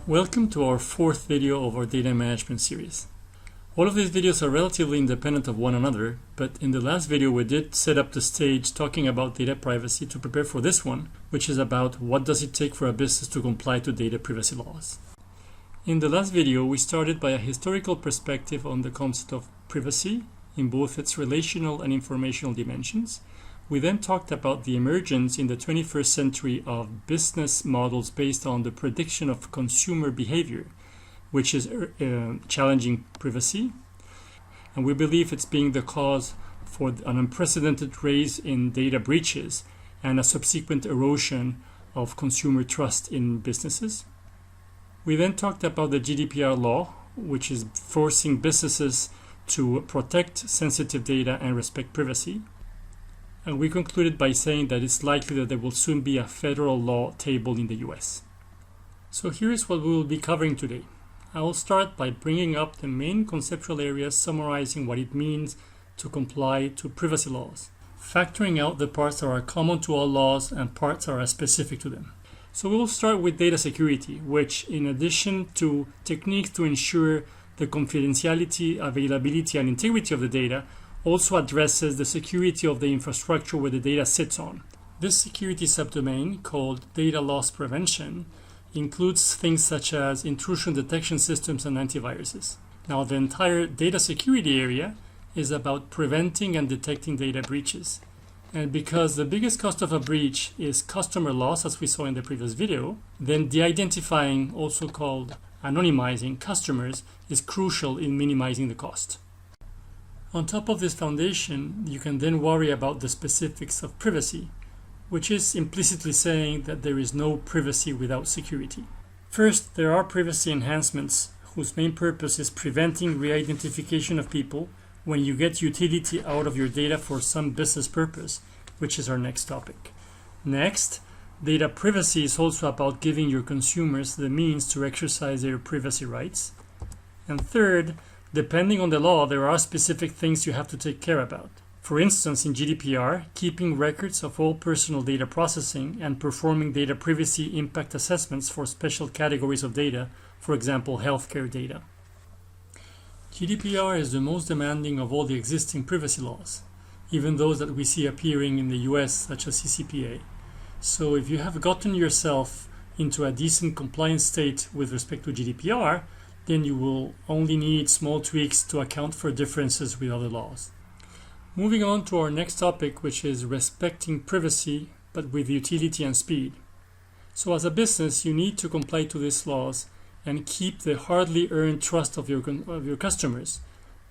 Welcome to our fourth video of our data management series. All of these videos are relatively independent of one another, but in the last video we did set up the stage talking about data privacy to prepare for this one, which is about what does it take for a business to comply to data privacy laws. In the last video we started by a historical perspective on the concept of privacy in both its relational and informational dimensions. We then talked about the emergence in the 21st century of business models based on the prediction of consumer behavior, which is challenging privacy. And we believe it's being the cause for an unprecedented rise in data breaches and a subsequent erosion of consumer trust in businesses. We then talked about the GDPR law, which is forcing businesses to protect sensitive data and respect privacy. And we concluded by saying that it's likely that there will soon be a federal law tabled in the US. So here is what we will be covering today. I will start by bringing up the main conceptual areas summarizing what it means to comply to privacy laws, factoring out the parts that are common to all laws and parts that are specific to them. So we will start with data security, which in addition to techniques to ensure the confidentiality, availability, and integrity of the data, also addresses the security of the infrastructure where the data sits on. This security subdomain, called data loss prevention, includes things such as intrusion detection systems and antiviruses. Now, the entire data security area is about preventing and detecting data breaches. And because the biggest cost of a breach is customer loss, as we saw in the previous video, then de-identifying, also called anonymizing customers, is crucial in minimizing the cost. On top of this foundation, you can then worry about the specifics of privacy, which is implicitly saying that there is no privacy without security. First, there are privacy enhancements whose main purpose is preventing re-identification of people when you get utility out of your data for some business purpose, which is our next topic. Next, data privacy is also about giving your consumers the means to exercise their privacy rights. And third, depending on the law, there are specific things you have to take care about. For instance, in GDPR, keeping records of all personal data processing and performing data privacy impact assessments for special categories of data, for example, healthcare data. GDPR is the most demanding of all the existing privacy laws, even those that we see appearing in the US, such as CCPA. So if you have gotten yourself into a decent compliance state with respect to GDPR, then you will only need small tweaks to account for differences with other laws. Moving on to our next topic, which is respecting privacy, but with utility and speed. So as a business, you need to comply to these laws and keep the hardly earned trust of your customers.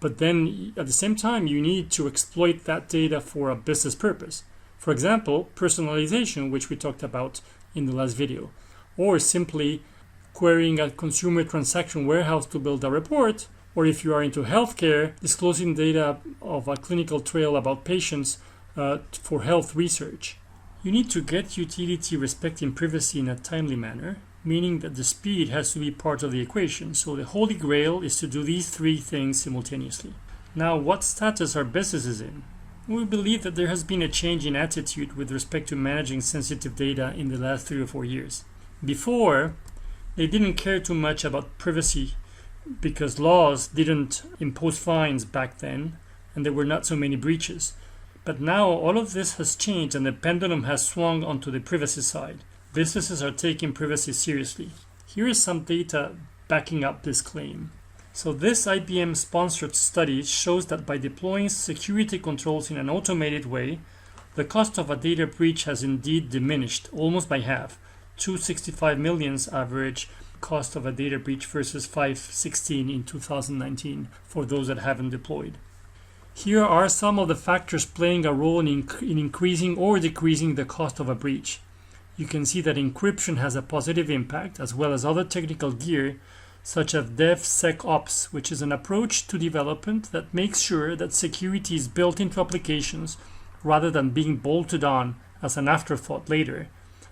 But then at the same time, you need to exploit that data for a business purpose. For example, personalization, which we talked about in the last video, or simply querying a consumer transaction warehouse to build a report, or if you are into healthcare, disclosing data of a clinical trial about patients for health research. You need to get utility respecting privacy in a timely manner, meaning that the speed has to be part of the equation. So the holy grail is to do these three things simultaneously. Now, what status are businesses in? We believe that there has been a change in attitude with respect to managing sensitive data in the last 3 or 4 years. Before, they didn't care too much about privacy because laws didn't impose fines back then and there were not so many breaches. But now all of this has changed and the pendulum has swung onto the privacy side. Businesses are taking privacy seriously. Here is some data backing up this claim. So this IBM-sponsored study shows that by deploying security controls in an automated way, the cost of a data breach has indeed diminished almost by half. 265 million's average cost of a data breach versus 516 in 2019 for those that haven't deployed. Here are some of the factors playing a role in increasing or decreasing the cost of a breach. You can see that encryption has a positive impact, as well as other technical gear such as DevSecOps, which is an approach to development that makes sure that security is built into applications rather than being bolted on as an afterthought later.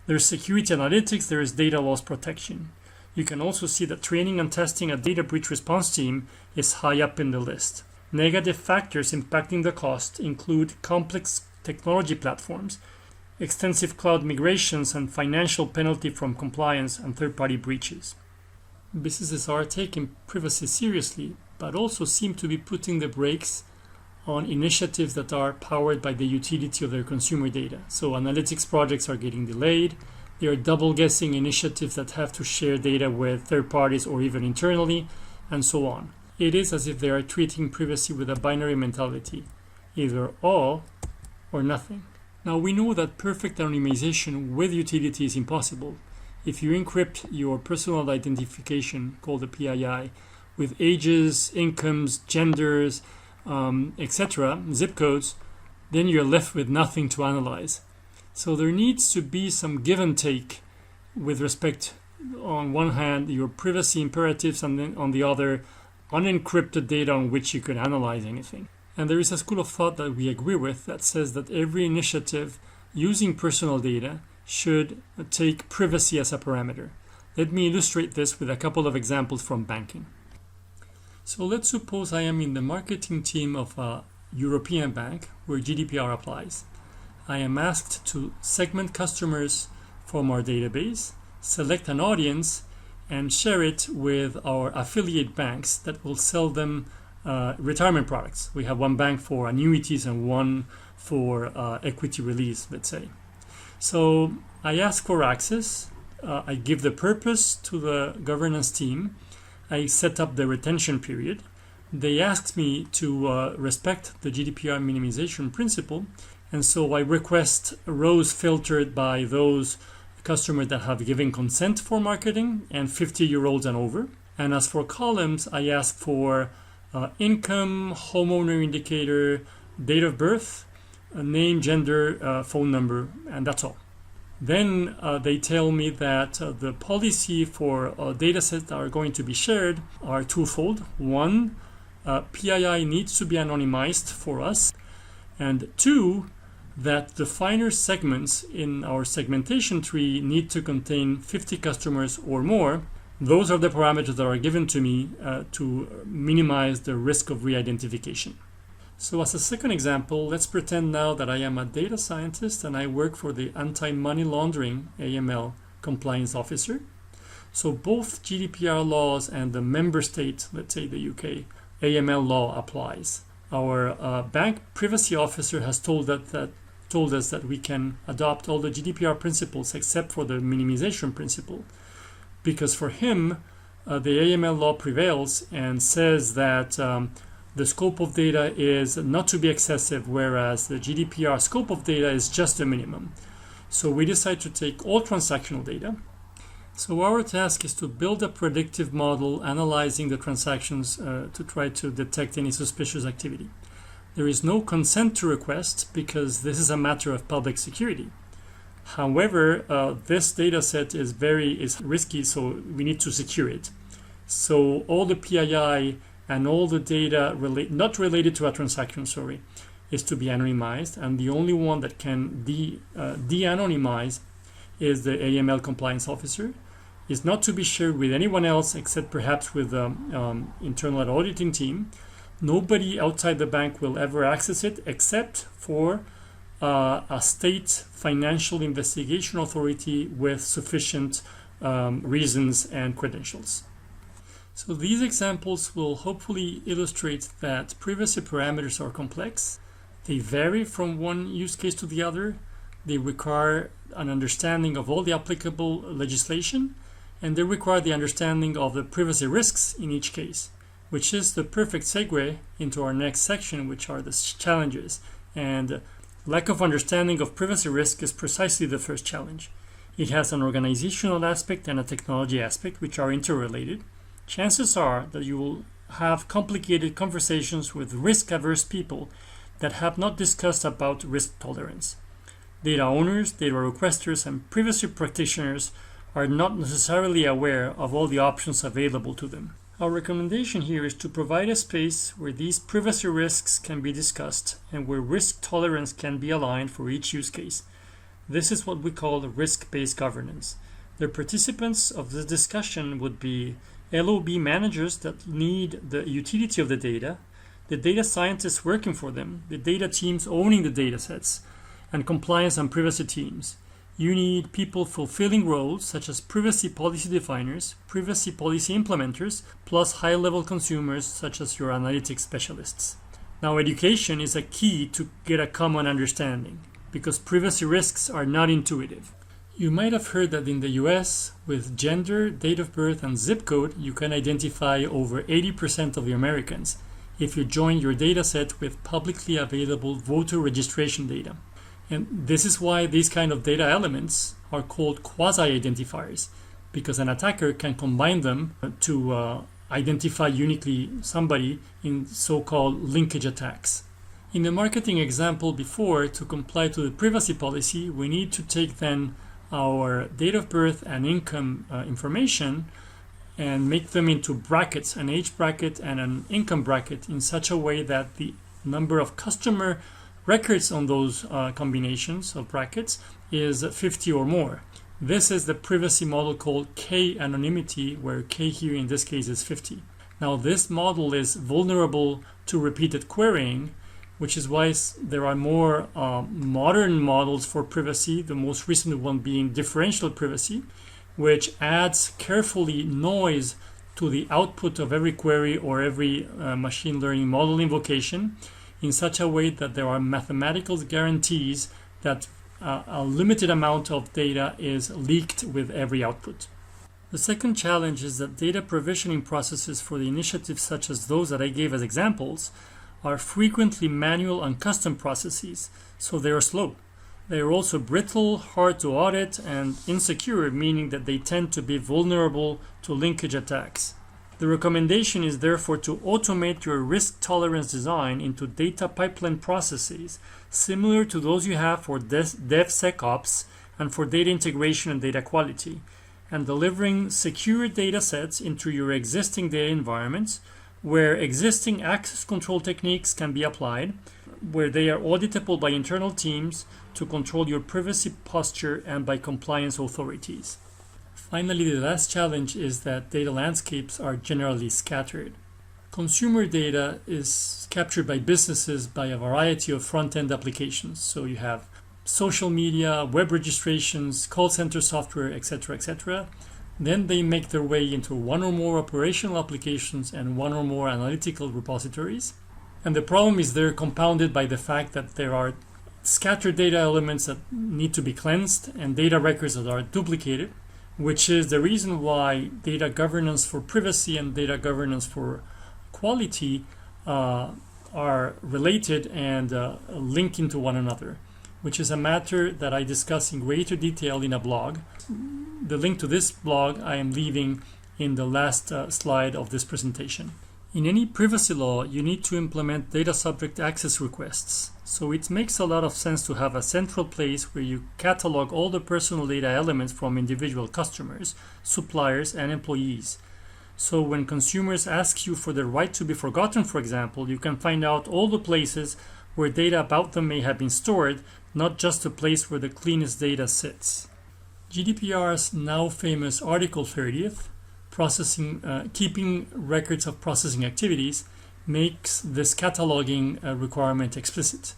There's security analytics, there is data loss protection. You can also see that training and testing a data breach response team is high up in the list. Negative factors impacting the cost include complex technology platforms, extensive cloud migrations, and financial penalty from compliance and third-party breaches. businesses are taking privacy seriously, but also seem to be putting the brakes on initiatives that are powered by the utility of their consumer data. So analytics projects are getting delayed. They are double guessing initiatives that have to share data with third parties or even internally, and so on. It is as if they are treating privacy with a binary mentality, either all or nothing. Now we know that perfect anonymization with utility is impossible. If you encrypt your personal identification, called the PII, with ages, incomes, genders, etc., zip codes, then you're left with nothing to analyze. So there needs to be some give and take with respect, on one hand, your privacy imperatives, and then on the other, unencrypted data on which you could analyze anything. And there is a school of thought that we agree with that says that every initiative using personal data should take privacy as a parameter. Let me illustrate this with a couple of examples from banking. So let's suppose I am in the marketing team of a European bank where GDPR applies. I am asked to segment customers from our database, select an audience, and share it with our affiliate banks that will sell them retirement products. We have one bank for annuities and one for equity release, let's say. So I ask for access. I give the purpose to the governance team. I set up the retention period. They asked me to respect the GDPR minimization principle. And so I request rows filtered by those customers that have given consent for marketing and 50-year-olds and over. And as for columns, I ask for income, homeowner indicator, date of birth, name, gender, phone number, and that's all. Then they tell me that the policy for data sets that are going to be shared are twofold. One, PII needs to be anonymized for us. And two, that the finer segments in our segmentation tree need to contain 50 customers or more. Those are the parameters that are given to me to minimize the risk of re-identification. So as a second example, let's pretend now that I am a data scientist and I work for the Anti-Money Laundering AML compliance officer. So both GDPR laws and the member state, let's say the UK, AML law applies. Our bank privacy officer has told us that we can adopt all the GDPR principles except for the minimization principle, because for him, the AML law prevails and says that the scope of data is not to be excessive, whereas the GDPR scope of data is just the minimum. So we decide to take all transactional data. So our task is to build a predictive model analyzing the transactions to try to detect any suspicious activity. There is no consent to request because this is a matter of public security. However, this data set is risky, so we need to secure it. So all the PII and all the data not related to a transaction, is to be anonymized, and the only one that can de-anonymize is the AML compliance officer. It's not to be shared with anyone else except perhaps with the internal auditing team. Nobody outside the bank will ever access it except for a state financial investigation authority with sufficient reasons and credentials. So these examples will hopefully illustrate that privacy parameters are complex. They vary from one use case to the other. They require an understanding of all the applicable legislation, and they require the understanding of the privacy risks in each case, which is the perfect segue into our next section, which are the challenges. And lack of understanding of privacy risk is precisely the first challenge. It has an organizational aspect and a technology aspect, which are interrelated. Chances are that you will have complicated conversations with risk-averse people that have not discussed about risk tolerance. Data owners, data requesters, and privacy practitioners are not necessarily aware of all the options available to them. Our recommendation here is to provide a space where these privacy risks can be discussed and where risk tolerance can be aligned for each use case. This is what we call risk-based governance. The participants of this discussion would be LOB managers that need the utility of the data scientists working for them, the data teams owning the data sets, and compliance and privacy teams. You need people fulfilling roles such as privacy policy definers, privacy policy implementers, plus high-level consumers such as your analytics specialists. Now, education is a key to get a common understanding because privacy risks are not intuitive. You might have heard that in the US, with gender, date of birth, and zip code, you can identify over 80% of the Americans if you join your dataset with publicly available voter registration data. And this is why these kind of data elements are called quasi-identifiers, because an attacker can combine them to identify uniquely somebody in so-called linkage attacks. In the marketing example before, to comply to the privacy policy, we need to take then our date of birth and income information and make them into brackets, an age bracket and an income bracket, in such a way that the number of customer records on those combinations of brackets is 50 or more. This is the privacy model called K-anonymity, where K here in this case is 50. Now this model is vulnerable to repeated querying, which is why there are more modern models for privacy, the most recent one being differential privacy, which adds carefully noise to the output of every query or every machine learning model invocation in such a way that there are mathematical guarantees that a limited amount of data is leaked with every output. The second challenge is that data provisioning processes for the initiatives such as those that I gave as examples are frequently manual and custom processes, so they are slow. They are also brittle, hard to audit, and insecure, meaning that they tend to be vulnerable to linkage attacks. The recommendation is therefore to automate your risk tolerance design into data pipeline processes similar to those you have for DevSecOps and for data integration and data quality, and delivering secure data sets into your existing data environments where existing access control techniques can be applied, where they are auditable by internal teams to control your privacy posture and by compliance authorities. Finally, the last challenge is that data landscapes are generally scattered. Consumer data is captured by businesses by a variety of front-end applications. So you have social media, web registrations, call center software, etc., etc. Then they make their way into one or more operational applications and one or more analytical repositories. And the problem is they're compounded by the fact that there are scattered data elements that need to be cleansed and data records that are duplicated, which is the reason why data governance for privacy and data governance for quality are related and linked into one another, which is a matter that I discuss in greater detail in a blog. The link to this blog I am leaving in the last slide of this presentation. In any privacy law, you need to implement data subject access requests. So it makes a lot of sense to have a central place where you catalog all the personal data elements from individual customers, suppliers, and employees. So when consumers ask you for the right to be forgotten, for example, you can find out all the places where data about them may have been stored, not just the place where the cleanest data sits. GDPR's now famous Article 30th, keeping records of processing activities, makes this cataloging requirement explicit.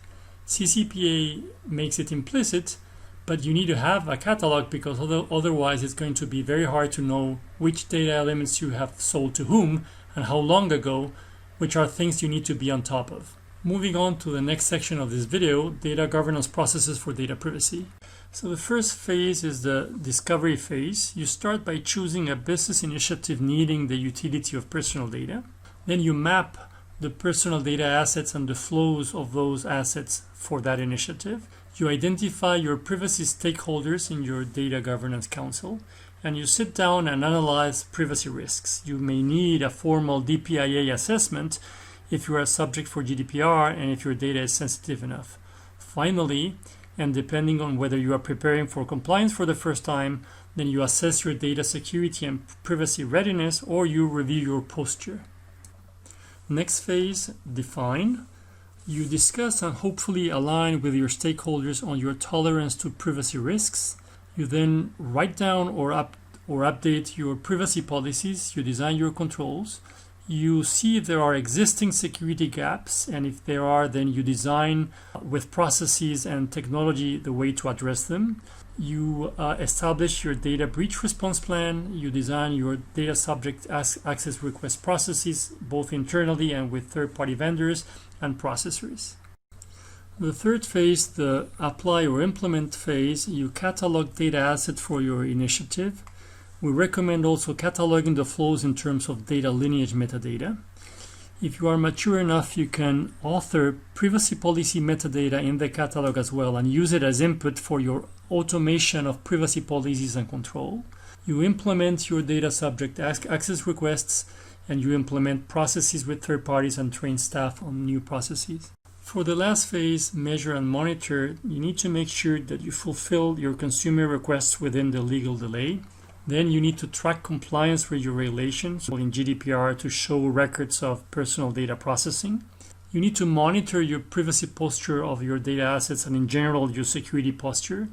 CCPA makes it implicit, but you need to have a catalog because otherwise it's going to be very hard to know which data elements you have sold to whom and how long ago, which are things you need to be on top of. Moving on to the next section of this video, data governance processes for data privacy. So the first phase is the discovery phase. You start by choosing a business initiative needing the utility of personal data. Then you map the personal data assets and the flows of those assets for that initiative. You identify your privacy stakeholders in your data governance council, and you sit down and analyze privacy risks. You may need a formal DPIA assessment if you are subject for GDPR and if your data is sensitive enough. Finally, and depending on whether you are preparing for compliance for the first time, then you assess your data security and privacy readiness, or you review your posture. Next phase, define. You discuss and hopefully align with your stakeholders on your tolerance to privacy risks. You then write down or update your privacy policies. You design your controls. You see if there are existing security gaps, and if there are, then you design with processes and technology the way to address them. You establish your data breach response plan. You design your data subject access request processes, both internally and with third-party vendors and processors. The third phase, the apply or implement phase, you catalog data assets for your initiative. We recommend also cataloging the flows in terms of data lineage metadata. If you are mature enough, you can author privacy policy metadata in the catalog as well and use it as input for your automation of privacy policies and control. You implement your data subject access requests, and you implement processes with third parties and train staff on new processes. For the last phase, measure and monitor, you need to make sure that you fulfill your consumer requests within the legal delay. Then you need to track compliance with your regulations in GDPR to show records of personal data processing. You need to monitor your privacy posture of your data assets and in general your security posture.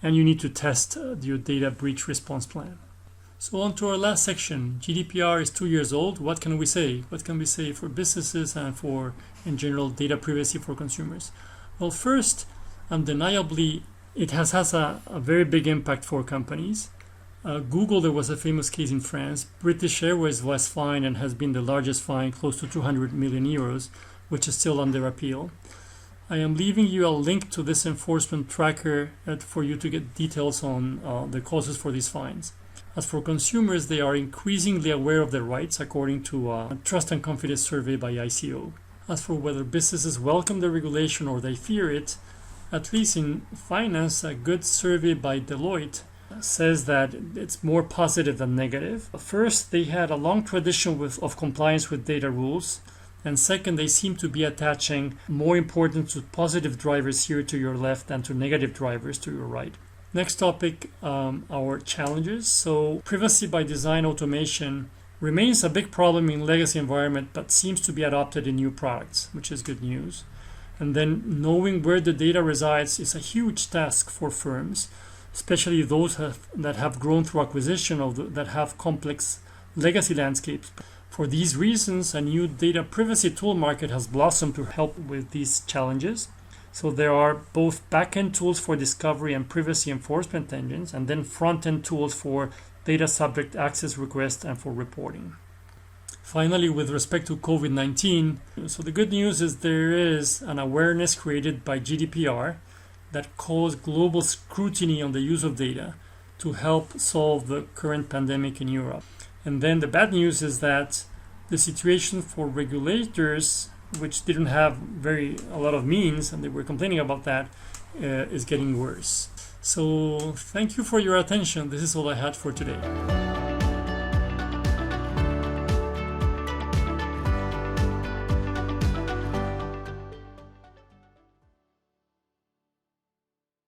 And you need to test your data breach response plan. So on to our last section. GDPR is 2 years old. What can we say? What can we say for businesses and for, in general, data privacy for consumers? Well, first, undeniably, it has a very big impact for companies. Google, there was a famous case in France. British Airways was fined and has been the largest fine, close to 200 million euros, which is still under appeal. I am leaving you a link to this enforcement tracker for you to get details on the causes for these fines. As for consumers, they are increasingly aware of their rights, according to a Trust and Confidence survey by ICO. As for whether businesses welcome the regulation or they fear it, at least in finance, a good survey by Deloitte says that it's more positive than negative. First, they had a long tradition of compliance with data rules. And second, they seem to be attaching more importance to positive drivers here to your left than to negative drivers to your right. Next topic, our challenges. So privacy by design automation remains a big problem in legacy environment, but seems to be adopted in new products, which is good news. And then knowing where the data resides is a huge task for firms, especially those that have grown through acquisition that have complex legacy landscapes. For these reasons, a new data privacy tool market has blossomed to help with these challenges. So there are both back-end tools for discovery and privacy enforcement engines, and then front-end tools for data subject access requests and for reporting. Finally, with respect to COVID-19, so the good news is there is an awareness created by GDPR that calls global scrutiny on the use of data to help solve the current pandemic in Europe. And then the bad news is that the situation for regulators, which didn't have a lot of means, and they were complaining about that, is getting worse. So thank you for your attention. This is all I had for today.